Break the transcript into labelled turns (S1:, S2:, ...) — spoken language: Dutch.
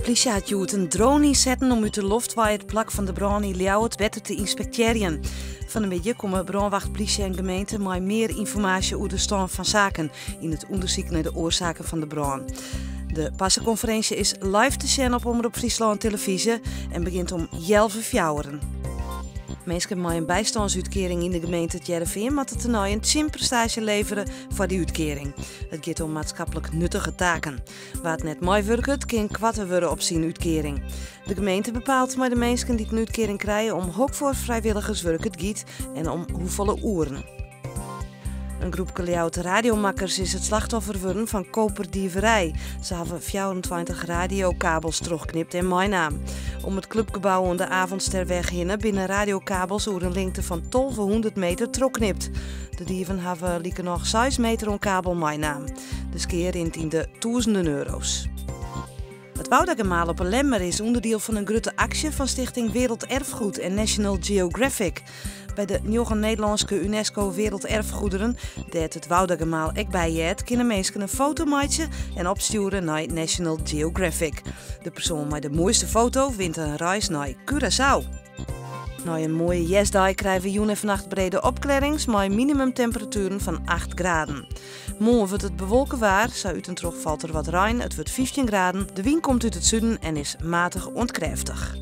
S1: De politie had Joet een drone inzetten om uit de lucht waar het plak van de brand in Ljouwert het wetter te inspecteren. Van een beetje komen brandwacht, politie en gemeente met meer informatie over de stand van zaken in het onderzoek naar de oorzaken van de brand. De passenconferentie is live te zien op Omroep Friesland televisie en begint om 11:00. Mensen met een bijstandsuitkering in de gemeente Heerenveen moeten het toernooi een teamprestatie leveren voor die uitkering. Het gaat om maatschappelijk nuttige taken. Waar het net mooi werkt, kan kwatten worden op zijn uitkering. De gemeente bepaalt met de mensen die een uitkering krijgen om ook voor vrijwilligerswerk het gaat en om hoeveel uren. Een groep Ljouwerter radiomakkers is het slachtoffer geworden van koperdieverij. Ze hebben 24 radiokabels teruggeknipt in mijn naam. Om het clubgebouw aan de Avondsterweg heen binnen radiokabels over een lengte van 1200 meter teruggeknipt. De dieven hebben lieken nog 6 meter aan kabel mijn naam. De skeer in de duizenden euro's. Het Woudagemaal op een Lemmer is onderdeel van een grote actie van Stichting Werelderfgoed en National Geographic. Bij de nieuwe Nederlandse UNESCO Werelderfgoederen, dat het Woudagemaal ook bij je kunnen mensen een foto maken en opsturen naar National Geographic. De persoon met de mooiste foto wint een reis naar Curaçao. Na een mooie jesdag krijgen we joen en vannacht brede opklarings met minimumtemperaturen van 8 graden. Morgen wordt het bewolken waar, uit en terug valt er wat rein, het wordt 15 graden, de wind komt uit het zuiden en is matig ontkräftig.